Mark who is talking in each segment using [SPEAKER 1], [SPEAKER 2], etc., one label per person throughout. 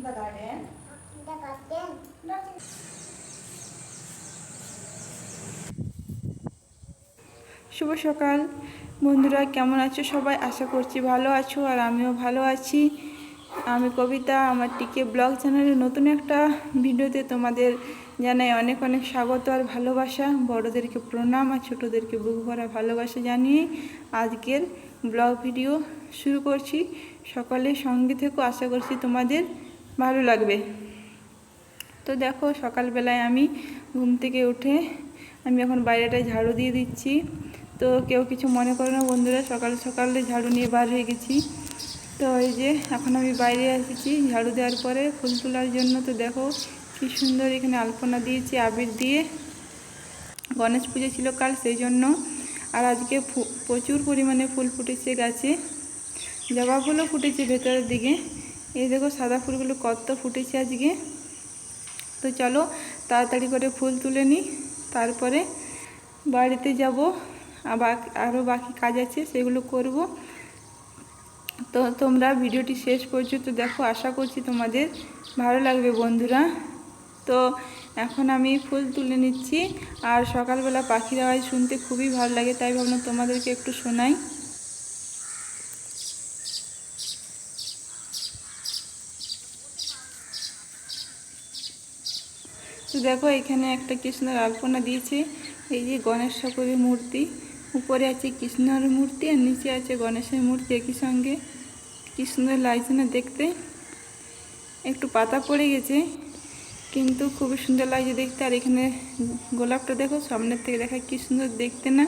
[SPEAKER 1] the garden. The garden. শুভ সকাল বন্ধুরা, কেমন আছো সবাই? আশা করছি ভালো আছো আর আমিও ভালো আছি। আমি কবিতা, আমার টিকে ব্লগ চ্যানেলের নতুন একটা ভিডিওতে তোমাদের জানাই অনেক অনেক স্বাগত আর ভালোবাসা। বড়োদেরকে প্রণাম আর ছোটোদেরকে বুক ভরা ভালোবাসা জানিয়ে আজকের ব্লগ ভিডিও শুরু করছি। সকালে সঙ্গে থেকো, আশা করছি তোমাদের ভালো লাগবে। তো দেখো, সকালবেলায় আমি ঘুম থেকে উঠে আমি এখন বাইরেটায় ঝাড়ু দিয়ে দিচ্ছি। তো কেউ কিছু মনে করো না বন্ধুরা, সকাল সকালে ঝাড়ু নিয়ে বার হয়ে গেছি। তো এই যে এখন আমি বাইরে এসেছি ঝাড়ু দেওয়ার পরে ফুল তোলার জন্য। তো দেখো কি সুন্দর এখানে আলপনা দিয়েছি আবির দিয়ে। গণেশ পুজো ছিল কাল, সেই জন্য। আর আজকে প্রচুর পরিমাণে ফুল ফুটেছে গাছে, জবা ফুলও ফুটেছে ভেতরের দিকে। এই দেখো সাদা ফুলগুলো কত ফুটেছে আজকে। তো চলো তাড়াতাড়ি করে ফুল তুলে নিই, তারপরে বাড়িতে যাব। আরও বাকি কাজ আছে, সেগুলো করব। তো তোমরা ভিডিওটি শেষ পর্যন্ত দেখো, আশা করছি তোমাদের ভালো লাগবে বন্ধুরা। তো এখন আমি ফুল তুলে নিচ্ছি। আর সকালবেলা পাখির আওয়াজ শুনতে খুবই ভালো লাগে, তাই ভাবলাম তোমাদেরকে একটু শোনাই। তো দেখো এখানে একটা কৃষ্ণের আলপনা দিয়েছে। এই যে গণেশ ঠাকুরের মূর্তি, উপরে আছে কৃষ্ণের মূর্তি আর নিচে আছে গণেশের মূর্তি একই সঙ্গে। কি সুন্দর লাগছে না দেখতে। একটু পাতা পড়ে গেছে, কিন্তু খুবই সুন্দর লাগছে দেখতে। আর এখানে গোলাপটা দেখো, সামনের থেকে দেখা কি সুন্দর দেখতে না,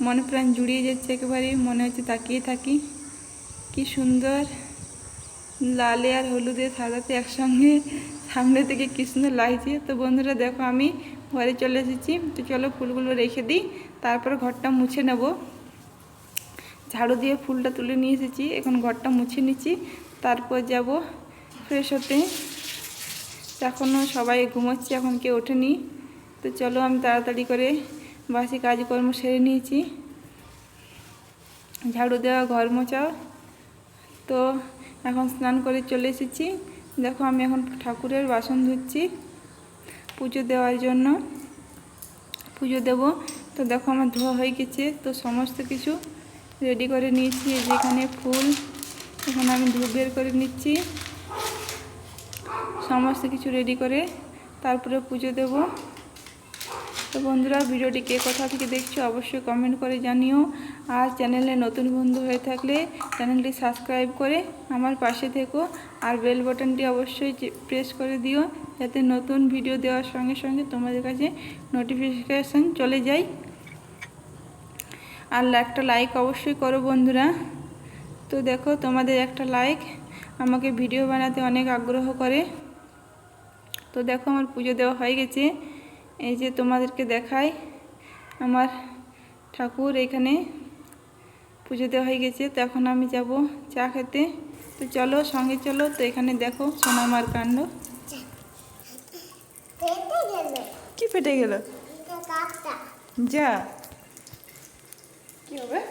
[SPEAKER 1] মনে প্রাণ জুড়িয়ে যাচ্ছে একেবারে, মনে হচ্ছে তাকিয়ে থাকি। কি সুন্দর লালে আর হলুদে সাদাতে একসঙ্গে সামনে থেকে কি সুন্দর লাগছে। তো বন্ধুরা দেখো আমি ঘরে চলে এসেছি। তো চলো ফুলগুলো রেখে দিই, তারপরে ঘরটা মুছে নেব। ঝাড়ু দিয়ে ফুলটা তুলে নিয়ে এসেছি, এখন ঘরটা মুছে নিচ্ছি, তারপর যাব ফ্রেশ হতে। এখনও সবাই ঘুমোচ্ছে, এখন কেউ ওঠেনি। তো চলো আমি তাড়াতাড়ি করে বাসি কাজকর্ম সেরে নিয়েছি, ঝাড়ু দেওয়া, ঘর মোছা। তো এখন স্নান করে চলে এসেছি। দেখো আমি এখন ঠাকুরের বাসন ধুচ্ছি পুজো দেওয়ার জন্য, পুজো দেব। তো দেখো আমার ধোয়া হয়ে গেছে। তো সমস্ত কিছু রেডি করে নিয়েছি। যেখানে ফুল, এখানে আমি ধূপ বের করে নিচ্ছি। সমস্ত কিছু রেডি করে তারপরে পুজো দেব। তো বন্ধুরা ভিডিওটি কে কোথা থেকে দেখছো অবশ্যই কমেন্ট করে জানিও। আর চ্যানেলে নতুন বন্ধু হয়ে থাকলে চ্যানেলটি সাবস্ক্রাইব করে আমার পাশে থেকো। আর বেল বাটনটি অবশ্যই প্রেস করে দিও, যাতে নতুন ভিডিও দেওয়ার সঙ্গে সঙ্গে তোমাদের কাছে নোটিফিকেশান চলে যায়। আর একটা লাইক অবশ্যই করো বন্ধুরা। তো দেখো তোমাদের একটা লাইক আমাকে ভিডিও বানাতে অনেক আগ্রহ করে। তো দেখো আমার পুজো দেওয়া হয়ে গেছে। এই যে তোমাদেরকে দেখাই আমার ঠাকুর, এখানে পুজো দেওয়া হয়ে গেছে। তো এখন আমি যাব চা খেতে। তো চলো সঙ্গে চলো। তো এখানে দেখো সোনামার কাণ্ড। কি ফেটে গেল? যা, কি হবে?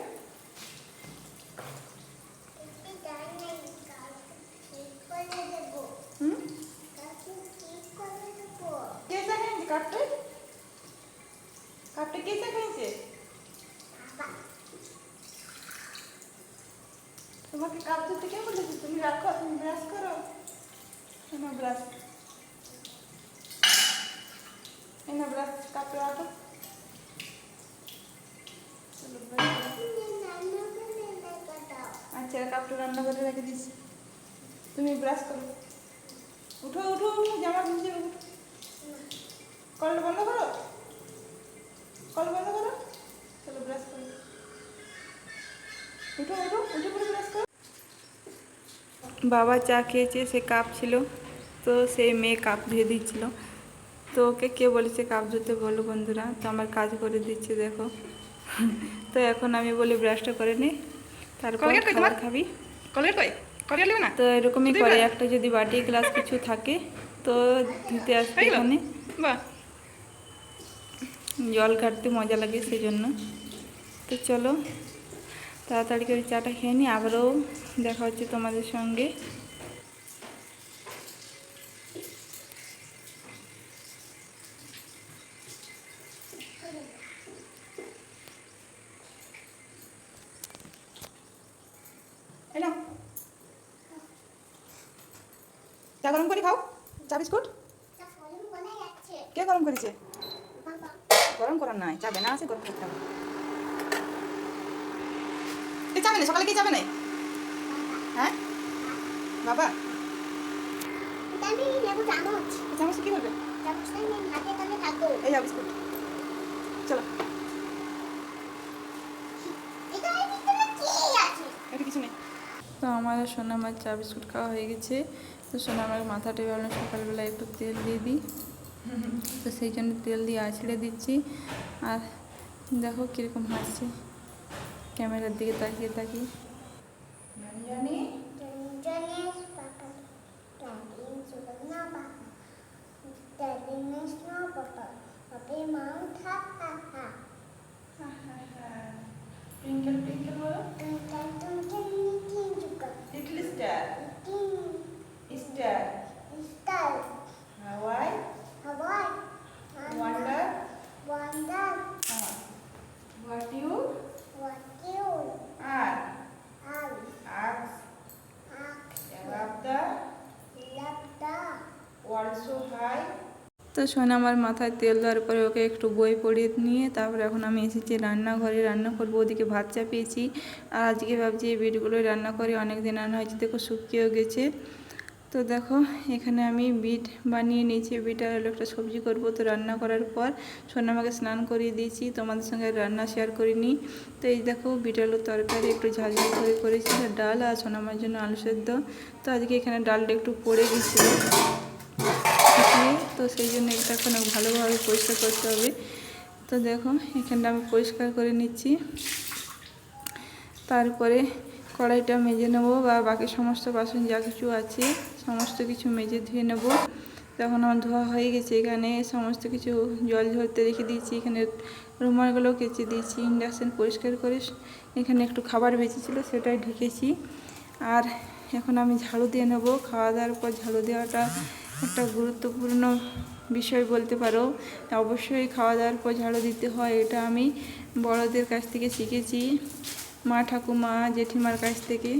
[SPEAKER 1] তোমাকে কাপ ধুতে কে বলেছে? তুমি রাখো, তুমি ব্রাশ করো। এনা ব্রাশ, এনা ব্রাশ কাপে রাখো। আচ্ছা কাপটা রান্না করে রেখে দিচ্ছি, তুমি ব্রাশ করো। উঠো উঠো উঠো, জামা ভিজে উঠো। কলটা বন্ধ করো, কল বন্ধ করো। চলো ব্রাশ করো, উঠো উঠো উঠে পড়ে ব্রাশ করো। বাবা চা খেয়েছে, সে কাপ ছিল, তো সেই মেয়ে কাপ ধুয়ে দিচ্ছিল। তো ওকে কে বলেছে কাপ ধুতে বলো বন্ধুরা? তো আমার কাজ করে দিচ্ছে দেখো। তো এখন আমি বলি ব্রাশটা করে নে, তারপর খাবার খাবি। তো এরকমই করে, একটা যদি বাটি গ্লাস কিছু থাকে তো ধুতে আসবে এখানে। জল ঘাটতে মজা লাগে সেই জন্য। তো চলো তাড়াতাড়ি করে চাটা খেয়ে নিই, আবারও দেখা হচ্ছে তোমাদের সঙ্গে। চা গরম করে খাও, চা বিস্কুট। কে গরম করেছে? গরম করার নাই, চা বেনা আছে, গরম করতে হবে। কে যাবে না সকালে? কে যাবে না? হ্যাঁ বাবা, চামচ কি করবে? এই যাও বিস্কুট, চলো। এটা কিছু নেই। তো আমার সোনামার চা বিস্কুট খাওয়া হয়ে গেছে। তো সোনামার মাথাটা ভাবলাম সকালবেলা একটু তেল দিয়ে দিই, তো সেই জন্য তেল দিয়ে আছড়ে দিচ্ছি। আর দেখো কীরকম হাসছে ক্যামেরার দিকে তাকিয়ে তাকিয়ে। Twinkle twinkle বলো। Little star. Star. Hawaii. Wonder. What you are. Ask. Above the world so high. তো সোনা আমার মাথায় তেল দেওয়ার পরে ওকে একটু বই পড়িয়ে নিয়ে তারপরে এখন আমি এসেছি রান্নাঘরে, রান্না করবো। ওদিকে ভাত চাপিয়েছি। আর আজকে ভাবছি এই বিটগুলোই রান্না করি, অনেক দিন রান্না হয়েছে, দেখো শুকিয়েও গেছে। তো দেখো এখানে আমি বিট বানিয়ে নিয়েছি, বিট আর একটা সবজি করব। তো রান্না করার পর সোনামাকে স্নান করিয়ে দিয়েছি, তোমাদের সঙ্গে রান্না শেয়ার করিনি। তো এই দেখো বিট আলুর তরকারি একটু ঝাল ঝাল করে করেছি, ডাল আর সোনামার জন্য আলু সেদ্ধ। তো আজকে এখানে ডালটা একটু পড়ে গেছিলো, তো সেই জন্য এটা এখন ভালোভাবে পরিষ্কার করতে হবে। তো দেখো এখানটা আমি পরিষ্কার করে নিচ্ছি, তারপরে কড়াইটা মেজে নেব, বা বাকি সমস্ত বাসন যা কিছু আছে সমস্ত কিছু মেজে ধুয়ে নেব। তখন আমার ধোয়া হয়ে গেছে। এখানে সমস্ত কিছু জল ঝরতে রেখে দিয়েছি, এখানে রুমালগুলো কেচে দিয়েছি, ইন্ডাকশান পরিষ্কার করে এখানে একটু খাবার বেঁচেছিল সেটাই ঢেকেছি। আর এখন আমি ঝাড়ু দিয়ে নেব। খাওয়া দাওয়ার পর ঝাড়ু দেওয়াটা একটা গুরুত্বপূর্ণ বিষয় বলতে পারো। অবশ্যই খাওয়া দাওয়ার পর ঝাড়ু দিতে হয়, এটা আমি বড়দের কাছ থেকে শিখেছি, মা ঠাকুমা জেঠিমার কাছ থেকে।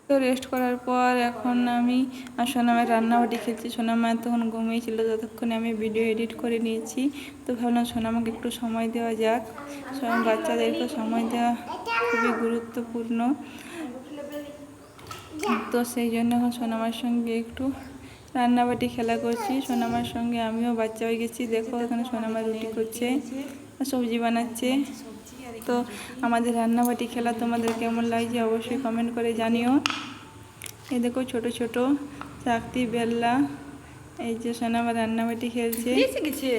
[SPEAKER 1] তো রেস্ট করার পর এখন আমি সোনামায়ের রান্নাবাটি খেয়েছি। সোনামা তখন ঘুমিয়েছিল, ততক্ষণে আমি ভিডিও এডিট করে নিয়েছি। তো ভাবলাম সোনামাকে একটু সময় দেওয়া যাক, বাচ্চাদেরকে সময় দেওয়া খুবই গুরুত্বপূর্ণ। তো সেই জন্য এখন সোনামার সঙ্গে একটু রান্নাবাটি খেলা করছি। সোনামার সঙ্গে আমিও বাচ্চা হয়ে গেছি। দেখো এখানে সোনামা রুটি করছে, সবজি বানাচ্ছে। তো আমাদের রান্নাবাটি খেলা তোমাদের কেমন লাগছে অবশ্যই কমেন্ট করে জানিও। এই দেখো ছোট ছোট চাকতি বেল্লা, এই যে সোনামা রান্নাবাটি খেলছে। এসে গেছে,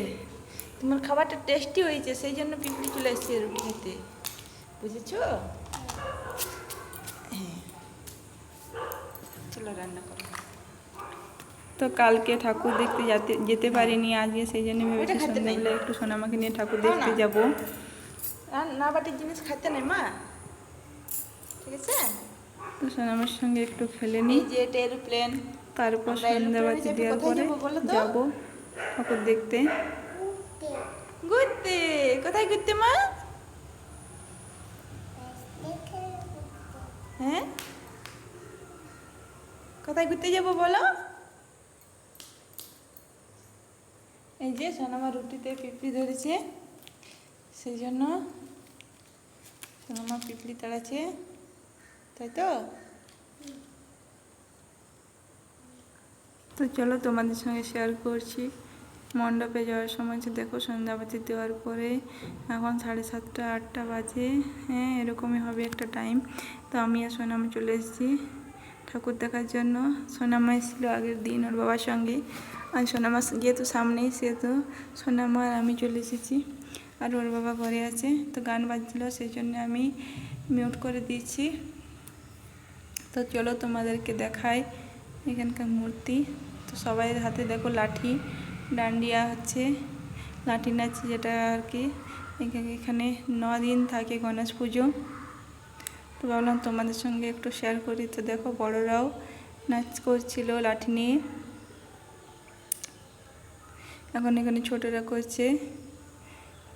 [SPEAKER 1] তোমার খাবারটা টেস্টি হয়েছে, সেই জন্য পিঁপড়ি চলে এসছে রুটি খেতে, বুঝেছো? হ্যাঁ চলো রান্না করো। তো কালকে ঠাকুর দেখতে যেতে পারিনি, আজকে সেই জন্য ভেবেছি সন্ধ্যাবেলা একটু সোনামাকে নিয়ে ঠাকুর দেখতে যাবো। না বাটির জিনিস খাইতে নেই মা, ঠিক আছে? তো সোনামার সঙ্গে একটু খেলে নিই, যে এটা এরোপ্লেন। তারপর সন্ধ্যাবাতি দেওয়ার পরে যাবো ঠাকুর দেখতে। ঘুরতে? কোথায় ঘুরতে মা? হ্যাঁ কোথায় ঘুরতে যাবো বলো? এই যে সোনামা রুটিতে পিঁপড়ি ধরেছে, সেই জন্য সোনামা পিঁপড়ি তাড়াচ্ছে, তাই তো? তো চলো তোমাদের সঙ্গে শেয়ার করছি মণ্ডপে যাওয়ার সময়। যে দেখো সন্ধ্যাবাতি দেওয়ার পরে এখন 7:30 8টা বাজে, হ্যাঁ এরকমই হবে একটা টাইম। তো আমি আর সোনামা চলে এসেছি ঠাকুর দেখার জন্য। সোনামা এসেছিল আগের দিন ওর বাবার সঙ্গে, আর সোনামা যেহেতু সামনেই সেহেতু সোনামা আর আমি চলে এসেছি। আর ওর বাবা ঘরে আছে, তো গান বাজছিল সেই জন্য আমি মিউট করে দিয়েছি। তো চলো তোমাদেরকে দেখাই এখানকার মূর্তি। তো সবাই হাতে দেখো লাঠি, ডান্ডিয়া হচ্ছে, লাঠি নাচ, যেটা আর কি এখানে 9 দিন থাকে গণেশ পুজো। তো ভাবলাম তোমাদের সঙ্গে একটু শেয়ার করি। তো দেখো বড়রাও নাচ করছিল লাঠি নিয়ে, এখন এখানে ছোটরা করছে।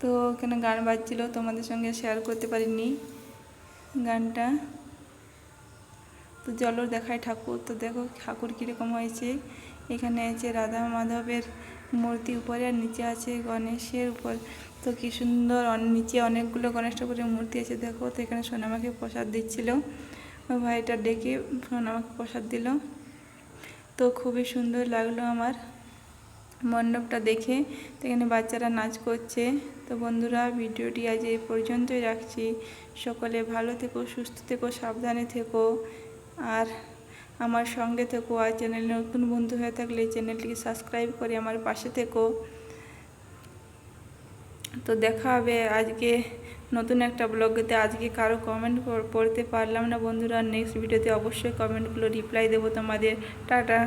[SPEAKER 1] তো এখানে গান বাজছিল, তোমাদের সঙ্গে শেয়ার করতে পারিনি গানটা। তো চলো দেখায় ঠাকুর। তো দেখো ঠাকুর কীরকম হয়েছে। এখানে আছে রাধা মাধবের মূর্তি উপরে, আর নিচে আছে গণেশের উপর। তো কী সুন্দর, নিচে অনেকগুলো গণেশ ঠাকুরের মূর্তি আছে দেখো। তো এখানে সোনামাকে প্রসাদ দিচ্ছিল, ওই ভাইটা ডেকে সোনামাকে প্রসাদ দিল। তো খুবই সুন্দর লাগলো আমার মণ্ডপটা দেখে। তো এখানে বাচ্চারা নাচ করছে। তো বন্ধুরা ভিডিওটি আজ এই পর্যন্তই রাখছি। সকলে ভালো থেকো, সুস্থ থেকো, সাবধানে থেকো, আর আমার সঙ্গে থেকো। আর চ্যানেলে নতুন বন্ধু হয়ে থাকলে চ্যানেলটিকে সাবস্ক্রাইব করে আমার পাশে থেকো। তো দেখা হবে আজকে নতুন একটা ব্লগেতে। আজকে কারো কমেন্ট পড়তে পারলাম না বন্ধুরা, নেক্সট ভিডিওতে অবশ্যই কমেন্টগুলো রিপ্লাই দেবো তোমাদের। টাটা।